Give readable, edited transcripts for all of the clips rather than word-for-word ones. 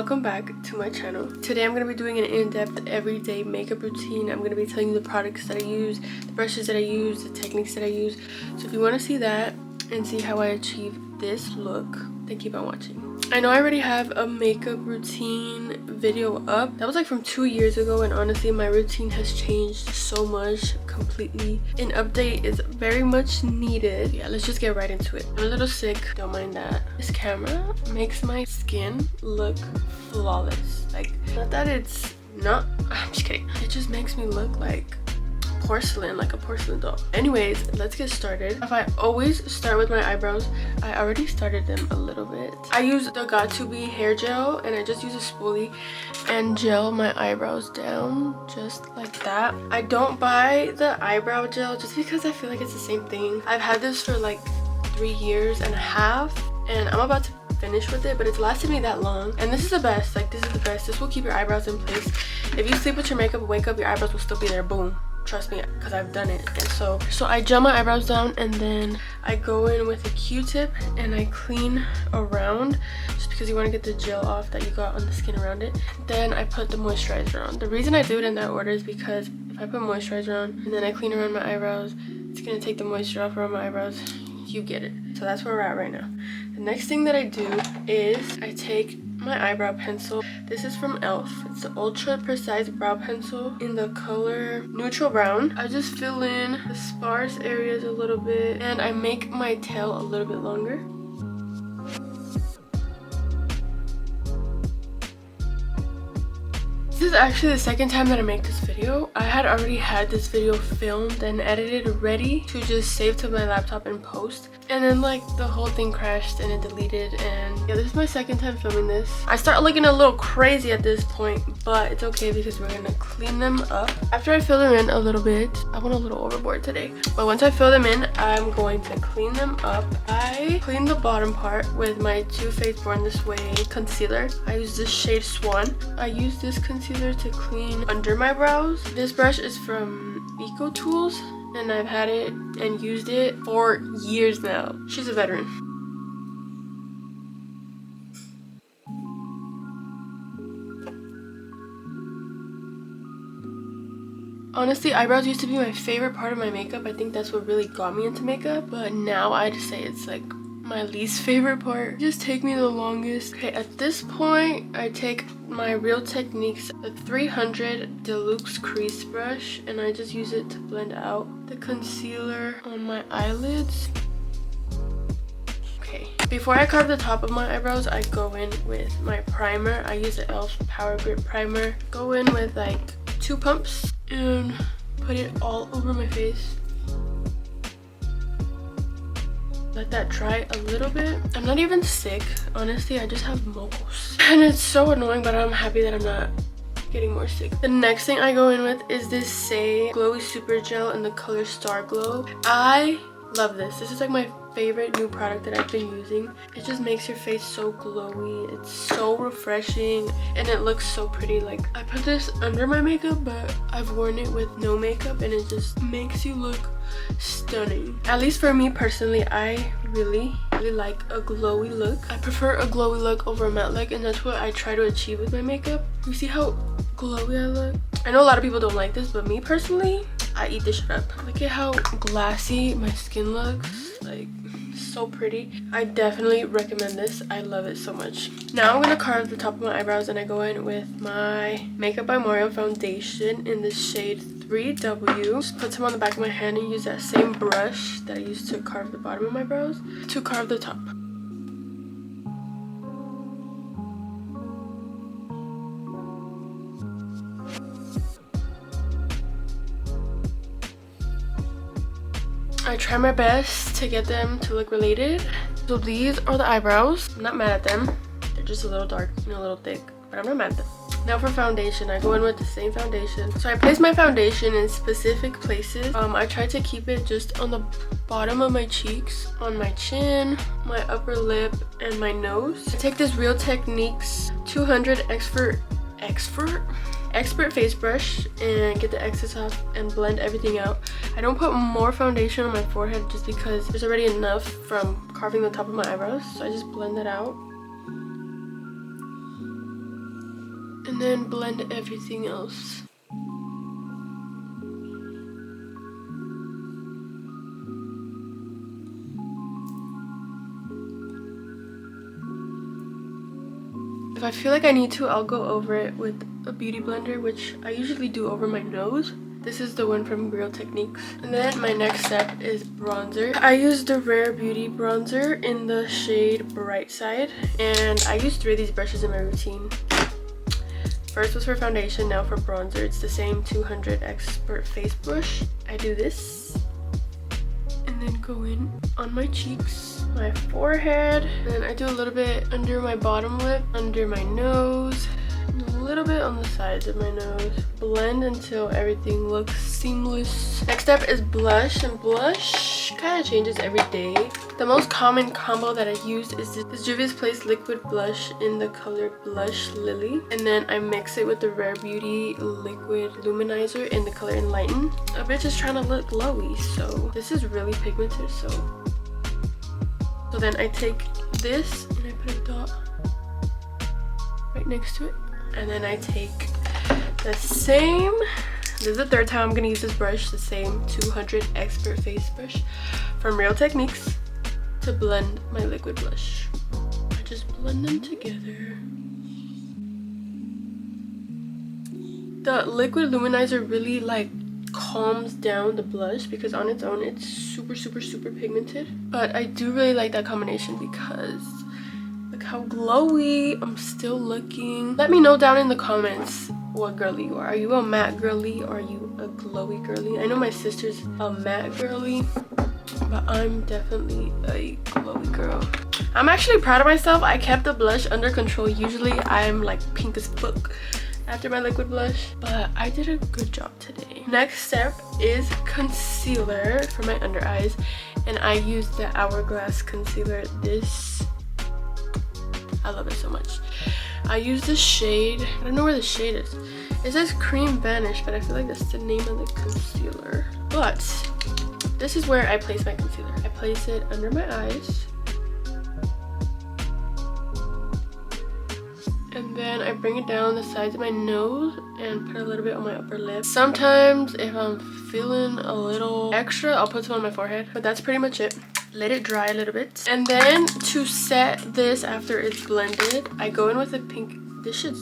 welcome back to my channel. Today I'm going to be doing an in-depth everyday makeup routine. I'm going to be telling you the products that I use, the brushes that I use, the techniques that I use. So if you want to see that and see how I achieve this look, then keep on watching. I know I already have a makeup routine video up. That was like from 2 years ago, and honestly my routine has changed so much completely. An update is very much needed. Yeah, let's just get right into it. I'm a little sick, don't mind that. This camera makes my skin look flawless. Like, not that it's not, I'm just kidding. It just makes me look like porcelain, like a porcelain doll. Anyways, let's get started. If I always start with my eyebrows, I already started them a little bit. I use the Got2b hair gel, and I just use a spoolie and gel my eyebrows down just like that. I don't buy the eyebrow gel just because I feel like it's the same thing. I've had this for like 3.5 years, and I'm about to finish with it, but it's lasted me that long. And this is the best. Like, this is the best. This will keep your eyebrows in place. If you sleep with your makeup, wake up, your eyebrows will still be there. Boom. Trust me, because I've done it. And so I gel my eyebrows down, and then I go in with a Q-tip and I clean around, just because you want to get the gel off that you got on the skin around it. Then I put the moisturizer on. The reason I do it in that order is because if I put moisturizer on and then I clean around my eyebrows, it's gonna take the moisture off around my eyebrows. You get it. So that's where we're at right now. The next thing that I do is I take my eyebrow pencil. This is from e.l.f. It's the Ultra Precise Brow Pencil in the color Neutral Brown. I just fill in the sparse areas a little bit, and I make my tail a little bit longer. This is actually the second time that I make this video. I had already had this video filmed and edited ready to just save to my laptop and post, and then like the whole thing crashed and it deleted. And yeah, this is my second time filming this. I start looking a little crazy at this point, but it's okay because we're gonna clean them up. After I fill them in a little bit, I went a little overboard today, but once I fill them in, I'm going to clean them up. I clean the bottom part with my Too Faced Born This Way concealer. I use this shade Swan. I use this concealer to clean under my brows. This brush is from Eco Tools, and I've had it and used it for years now. She's a veteran. Honestly, eyebrows used to be my favorite part of my makeup. I think that's what really got me into makeup, but now I'd say it's like my least favorite part. Just take me the longest. Okay, at this point I take my Real Techniques, the 300 Deluxe Crease Brush, and I just use it to blend out the concealer on my eyelids. Okay, before I carve the top of my eyebrows, I go in with my primer. I use the e.l.f. Power Grip Primer. Go in with like 2 pumps and put it all over my face. Let that dry a little bit. I'm not even sick, honestly. I just have moles, and it's so annoying, but I'm happy that I'm not getting more sick. The next thing I go in with is this Saie Glowy Super Gel in the color Star Glow. I love this. This is like my favorite new product that I've been using. It just makes your face so glowy. It's so refreshing, and it looks so pretty. Like, I put this under my makeup, but I've worn it with no makeup, and it just makes you look stunning. At least for me personally, I really like a glowy look. I prefer a glowy look over a matte look, and that's what I try to achieve with my makeup. You see how glowy I look? I know a lot of people don't like this, but me personally, I eat this shit up. Look at how glassy my skin looks. Like, so pretty. I definitely recommend this. I love it so much. Now I'm gonna carve the top of my eyebrows, and I go in with my Makeup by Mario foundation in the shade 3W. Just put some on the back of my hand and use that same brush that I used to carve the bottom of my brows to carve the top. I try my best to get them to look related. So these are the eyebrows. I'm not mad at them. They're just a little dark and a little thick, but I'm not mad at them. Now for foundation, I go in with the same foundation. So I place my foundation in specific places. I try to keep it just on the bottom of my cheeks, on my chin, my upper lip, and my nose. I take this Real Techniques 200 Expert face brush and get the excess off and blend everything out. I don't put more foundation on my forehead just because there's already enough from carving the top of my eyebrows, so I just blend it out. and then blend everything else. If I feel like I need to, I'll go over it with a beauty blender, which I usually do over my nose. This is the one from Real Techniques. And then my next step is bronzer. I use the Rare Beauty bronzer in the shade Bright Side, and I use 3 of these brushes in my routine. First was for foundation, now for bronzer. It's the same 200 Expert Face Brush. I do this and then go in on my cheeks, my forehead, and I do a little bit under my bottom lip, under my nose, and a little bit on the sides of my nose. Blend until everything looks seamless. Next step is blush, and blush kind of changes every day. The most common combo that I use is this Juvia's Place liquid blush in the color Blush Lily, and then I mix it with the Rare Beauty liquid luminizer in the color Enlighten. A bitch is trying to look glowy, so this is really pigmented. So then I take this and I put a dot right next to it, and then I take the same, this is the 3rd time I'm gonna use this brush, the same 200 Expert Face Brush from Real Techniques, to blend my liquid blush. I just blend them together. The liquid luminizer really like calms down the blush because on its own it's super pigmented, but I do really like that combination because look how glowy I'm still looking. Let me know down in the comments what girly you are. Are you a matte girly or are you a glowy girly? I know my sister's a matte girly, but I'm definitely a glowy girl. I'm actually proud of myself. I kept the blush under control. Usually I'm like pink as fuck after my liquid blush, but I did a good job today. Next step is concealer for my under eyes, and I use the Hourglass concealer. This, I love it so much. I use the shade, I don't know where the shade is. It says Cream Vanish, but I feel like that's the name of the concealer. But this is where I place my concealer. I place it under my eyes, and then I bring it down the sides of my nose and put a little bit on my upper lip. Sometimes if I'm feeling a little extra, I'll put some on my forehead, but that's pretty much it. Let it dry a little bit. And then to set this after it's blended, I go in with a pink, this shit's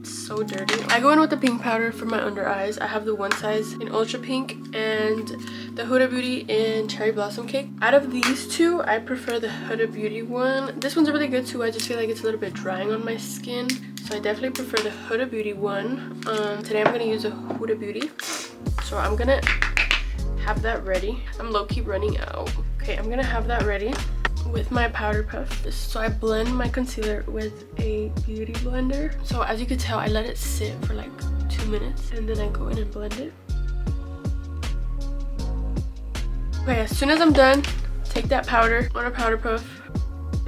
so dirty. I go in with the pink powder for my under eyes. I have the one size in Ultra Pink and the Huda Beauty in Cherry Blossom Cake. Out of these two, I prefer the Huda Beauty one. This one's really good too. I just feel like it's a little bit drying on my skin, so I definitely prefer the Huda Beauty one. Today I'm gonna use a Huda Beauty, so I'm gonna have that ready. I'm low-key running out. Okay, I'm gonna have that ready with my powder puff. So I blend my concealer with a beauty blender. So as you can tell, I let it sit for like 2 minutes and then I go in and blend it. Okay, as soon as I'm done, take that powder on a powder puff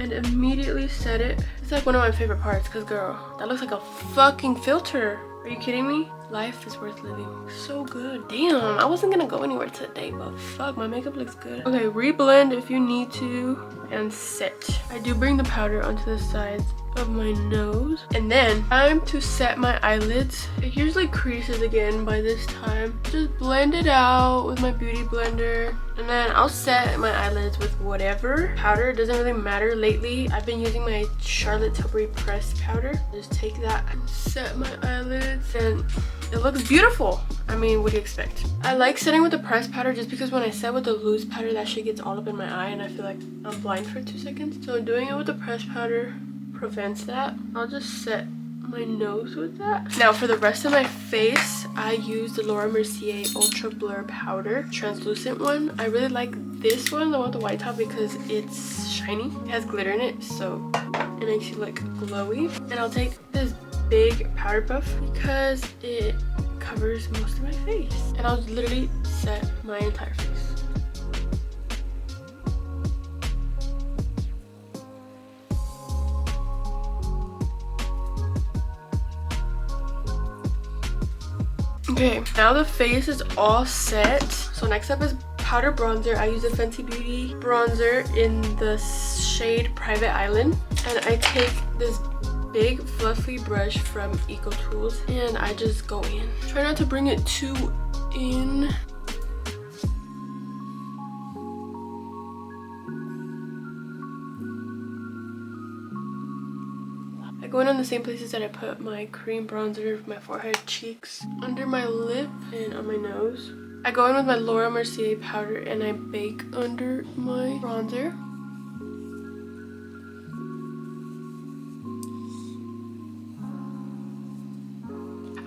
and immediately set it. It's like one of my favorite parts because girl, that looks like a fucking filter. Are you kidding me? Life is worth living. So good. Damn, I wasn't gonna go anywhere today, but fuck, my makeup looks good. Okay, reblend if you need to and set. I do bring the powder onto the sides of my nose, and then time to set my eyelids. It usually creases again by this time. Just blend it out with my beauty blender, and then I'll set my eyelids with whatever powder. It doesn't really matter. Lately I've been using my Charlotte Tilbury pressed powder. Just take that and set my eyelids, and it looks beautiful. I mean, what do you expect? I like setting with the pressed powder just because when I set with the loose powder, that shit gets all up in my eye and I feel like I'm blind for 2 seconds. So doing it with the pressed powder prevents that. I'll just set my nose with that. Now for the rest of my face, I use the Laura Mercier Ultra Blur Powder, translucent one. I really like this one, the one with the white top, because it's shiny. It has glitter in it, so it makes you look glowy. And I'll take this big powder puff because it covers most of my face. And I'll literally set my entire face. Okay, now the face is all set. So next up is powder bronzer. I use a Fenty Beauty bronzer in the shade Private Island. And I take this big fluffy brush from Eco Tools, and I just go in. Try not to bring it too in. I go in on the same places that I put my cream bronzer, my forehead, cheeks, under my lip, and on my nose. I go in with my Laura Mercier powder and I bake under my bronzer.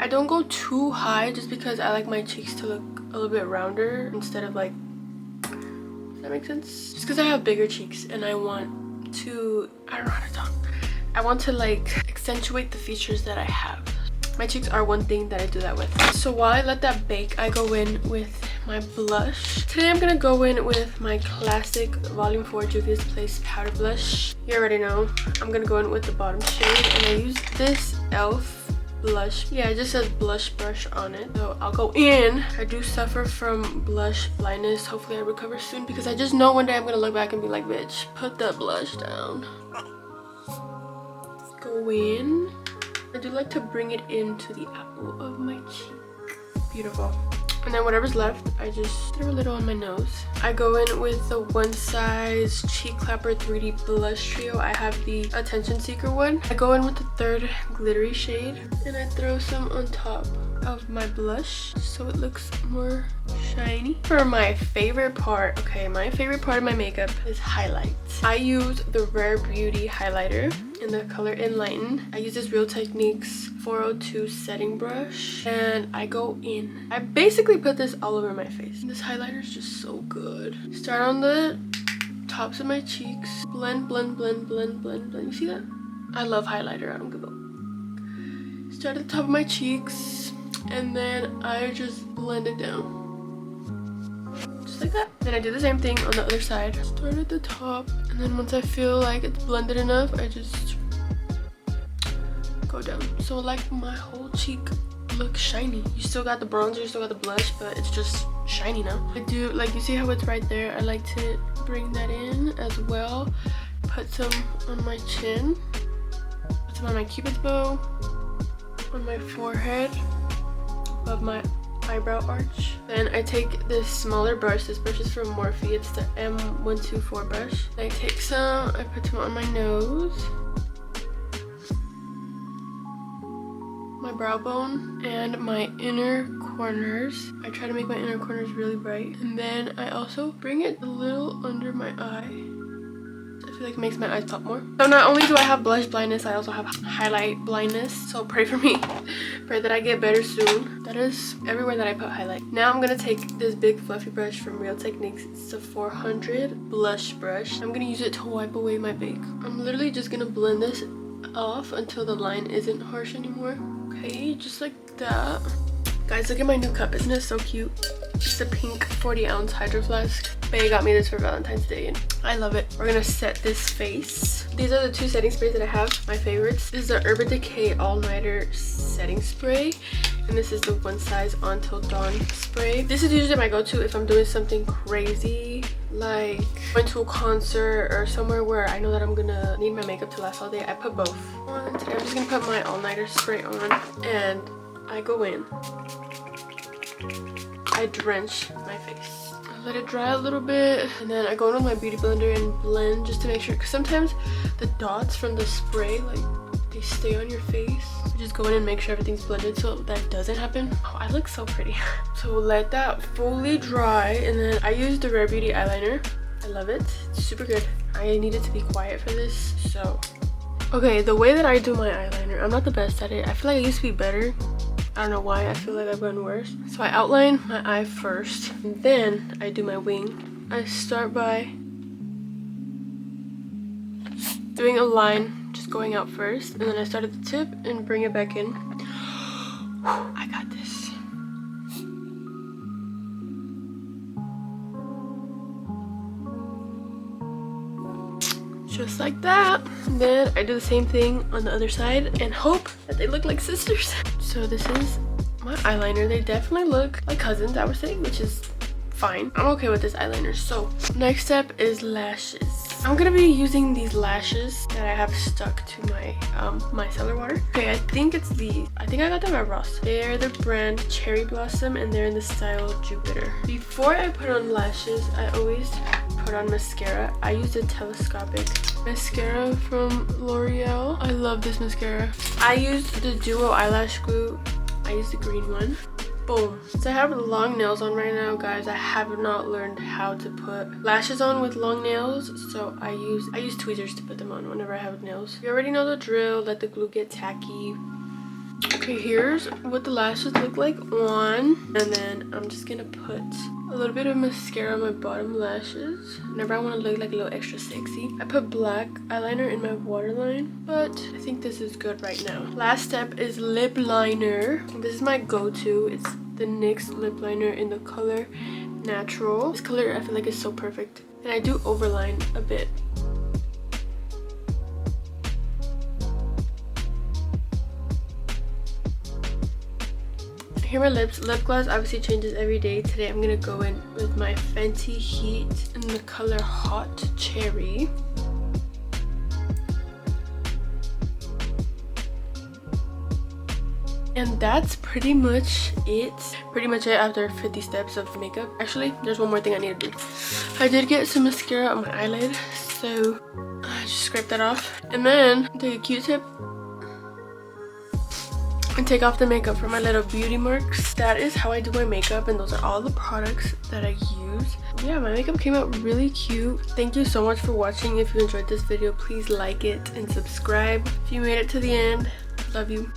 I don't go too high just because I like my cheeks to look a little bit rounder instead of like, does that make sense? Just because I have bigger cheeks and I want to, I don't know how to talk. I want to like accentuate the features that I have. My cheeks are one thing that I do that with. So while I let that bake, I go in with my blush. Today I'm gonna go in with my classic Volume 4 Juvia's Place powder blush. You already know. I'm gonna go in with the bottom shade, and I use this e.l.f. blush. Yeah, it just says blush brush on it. So I'll go in. I do suffer from blush blindness. Hopefully I recover soon, because I just know one day I'm gonna look back and be like, bitch, put that blush down. Go in. I do like to bring it into the apple of my cheek. Beautiful. And then whatever's left, I just throw a little on my nose. I go in with the One Size Cheek Clapper 3D Blush Trio. I have the Attention Seeker one. I go in with the third glittery shade, and I throw some on top of my blush so it looks more shiny. For my favorite part, okay, my favorite part of my makeup is highlights. I use the Rare Beauty highlighter in the color Enlighten. I use this Real Techniques 402 setting brush, and I go in. I basically put this all over my face. This highlighter is just so good. Start on the tops of my cheeks. Blend, blend, blend, blend, blend, blend. You see that? I love highlighter. I don't give a... Start at the top of my cheeks, and then I just blend it down. Just like that. Then I do the same thing on the other side. Start at the top, and then once I feel like it's blended enough, I just go down. So like my whole cheek looks shiny. You still got the bronzer, you still got the blush, but it's just shiny now. I do, like, you see how it's right there? I like to bring that in as well. Put some on my chin. Put some on my cupid's bow. On my forehead. Above my eyebrow arch. Then I take this smaller brush. This brush is from Morphe. It's the M124 brush. I take some, I put some on my nose, my brow bone, and my inner corners. I try to make my inner corners really bright. And then I also bring it a little under my eye. I feel like it makes my eyes pop more. So not only do I have blush blindness, I also have highlight blindness. So pray for me. Pray that I get better soon. That is everywhere that I put highlight. Now I'm gonna take this big fluffy brush from Real Techniques. It's a 400 blush brush. I'm gonna use it to wipe away my bake. I'm literally just gonna blend this off until the line isn't harsh anymore. Okay, just like that. Guys, look at my new cup. Isn't it so cute? It's a pink 40-ounce Hydro Flask. Bae got me this for Valentine's Day, and I love it. We're gonna set this face. These are the two setting sprays that I have, my favorites. This is the Urban Decay All Nighter Setting Spray, and this is the One Size On Till Dawn spray. This is usually my go-to if I'm doing something crazy, like going to a concert or somewhere where I know that I'm gonna need my makeup to last all day. I put both on. Today I'm just gonna put my All Nighter spray on, and I go in. I drench my face. I let it dry a little bit, and then I go in with my beauty blender and blend just to make sure, because sometimes the dots from the spray, like, they stay on your face. So just go in and make sure everything's blended so that doesn't happen. Oh, I look so pretty. So let that fully dry, and then I use the Rare Beauty eyeliner. I love it. It's super good. I needed to be quiet for this, so. Okay, the way that I do my eyeliner, I'm not the best at it. I feel like I used to be better. I don't know why, I feel like I've gotten worse. So I outline my eye first, and then I do my wing. I start by doing a line, just going out first, and then I start at the tip and bring it back in. I got this. Just like that. And then I do the same thing on the other side and hope that they look like sisters. So this is my eyeliner. They definitely look like cousins, I would say, which is fine. I'm okay with this eyeliner. So next step is lashes. I'm gonna be using these lashes that I have stuck to my micellar water. Okay, I think it's these. I think I got them at Ross. They're the brand Cherry Blossom and they're in the style Jupiter. Before I put on lashes, I always put on mascara. I use a telescopic mascara from L'Oreal. I love this mascara. I used the Duo eyelash glue. I used the green one. Boom. So I have long nails on right now, guys. I have not learned how to put lashes on with long nails, so I use tweezers to put them on whenever I have nails. You already know the drill. Let the glue get tacky. Okay, here's what the lashes look like on, and then I'm just gonna put a little bit of mascara on my bottom lashes whenever I want to look like a little extra sexy. I put black eyeliner in my waterline, but I think this is good right now. Last step is lip liner. This is my go-to. It's the NYX lip liner in the color Natural. This color I feel like is so perfect, and I do overline a bit. Here are my lips. Lip gloss obviously changes every day. Today I'm gonna go in with my Fenty Heat in the color Hot Cherry. And that's pretty much it. Pretty much it after 50 steps of makeup. Actually, there's one more thing I need to do. I did get some mascara on my eyelid, so I just scrape that off. And then take a Q-tip and take off the makeup from my little beauty marks. That is how I do my makeup, and those are all the products that I use. Yeah, my makeup came out really cute. Thank you so much for watching. If you enjoyed this video, please like it and subscribe. If you made it to the end, love you.